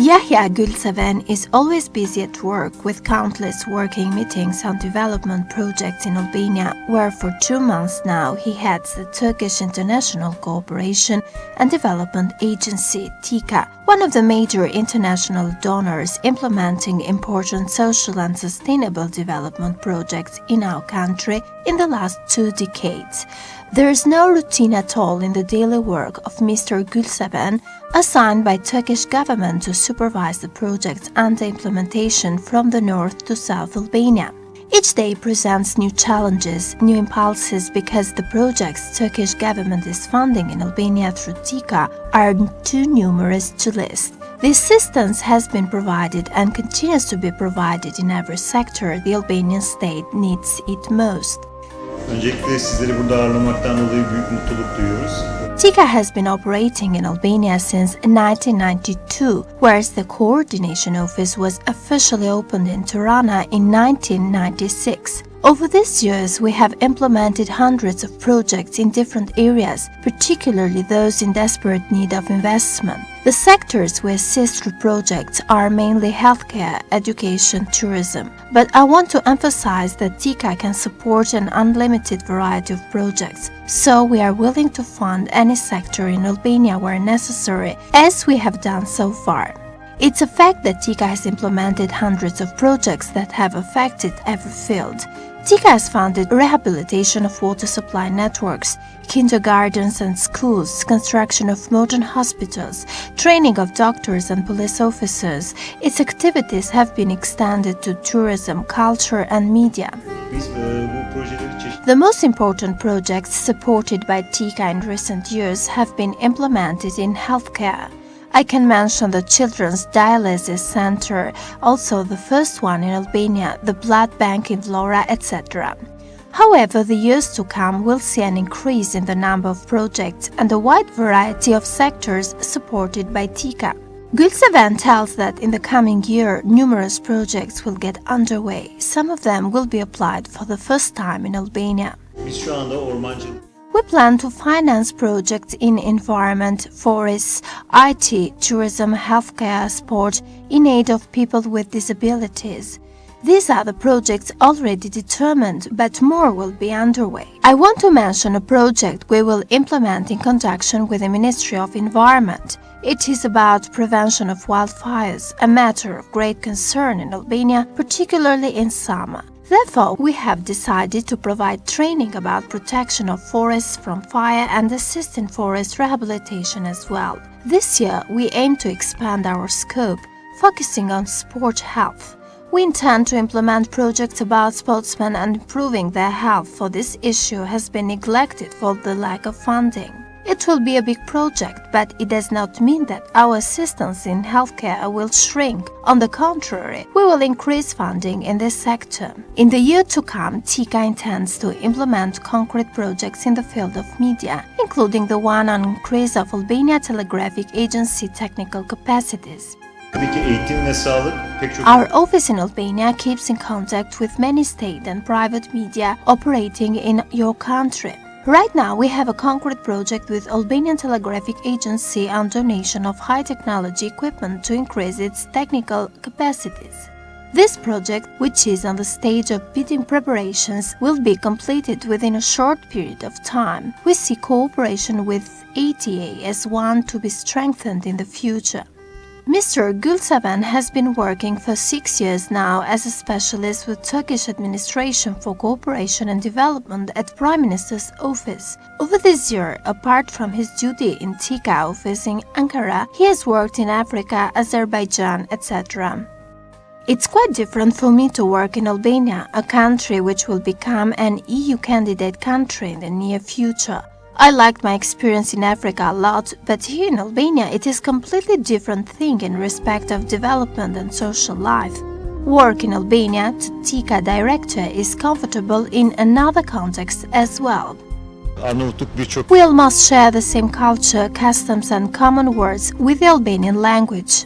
Yahya Gülseven is always busy at work with countless working meetings on development projects in Albania, where for 2 months now he heads the Turkish International Cooperation and Development Agency, TICA, one of the major international donors implementing important social and sustainable development projects in our country in the last 2 decades. There is no routine at all in the daily work of Mr. Gülseven, assigned by Turkish government to supervise the projects and the implementation from the north to south Albania. Each day presents new challenges, new impulses because the projects Turkish government is funding in Albania through TICA are too numerous to list. The assistance has been provided and continues to be provided in every sector the Albanian state needs it most. Öncelikle sizleri burada ağırlamaktan dolayı büyük mutluluk duyuyoruz. TICA has been operating in Albania since 1992, whereas the coordination office was officially opened in Tirana in 1996. Over these years, we have implemented hundreds of projects in different areas, particularly those in desperate need of investment. The sectors we assist through projects are mainly healthcare, education, tourism. But I want to emphasize that TICA can support an unlimited variety of projects, so we are willing to fund any sector in Albania where necessary, as we have done so far. It's a fact that TICA has implemented hundreds of projects that have affected every field. TICA has funded rehabilitation of water supply networks, kindergartens and schools, construction of modern hospitals, training of doctors and police officers. Its activities have been extended to tourism, culture and media. The most important projects supported by TICA in recent years have been implemented in healthcare. I can mention the Children's Dialysis Center, also the first one in Albania, the blood bank in Vlora, etc. However, the years to come will see an increase in the number of projects and a wide variety of sectors supported by TICA. Gülseven tells that in the coming year, numerous projects will get underway. Some of them will be applied for the first time in Albania. We plan to finance projects in environment, forests, IT, tourism, healthcare, sport, in aid of people with disabilities. These are the projects already determined, but more will be underway. I want to mention a project we will implement in conjunction with the Ministry of Environment. It is about prevention of wildfires, a matter of great concern in Albania, particularly in summer. Therefore, we have decided to provide training about protection of forests from fire and assist in forest rehabilitation as well. This year, we aim to expand our scope, focusing on sport health. We intend to implement projects about sportsmen and improving their health, for this issue has been neglected for the lack of funding. It will be a big project, but it does not mean that our assistance in healthcare will shrink. On the contrary, we will increase funding in this sector. In the year to come, TICA intends to implement concrete projects in the field of media, including the one on increase of Albania Telegraphic Agency technical capacities. Our office in Albania keeps in contact with many state and private media operating in your country. Right now, we have a concrete project with Albanian Telegraphic Agency on donation of high-technology equipment to increase its technical capacities. This project, which is on the stage of bidding preparations, will be completed within a short period of time. We see cooperation with ATA as one to be strengthened in the future. Mr. Gülseven has been working for 6 years now as a specialist with Turkish Administration for Cooperation and Development at Prime Minister's office. Over this year, apart from his duty in TICA office in Ankara, he has worked in Africa, Azerbaijan, etc. It's quite different for me to work in Albania, a country which will become an EU candidate country in the near future. I liked my experience in Africa a lot, but here in Albania it is a completely different thing in respect of development and social life. Work in Albania to TICA director is comfortable in another context as well. We all must share the same culture, customs and common words with the Albanian language.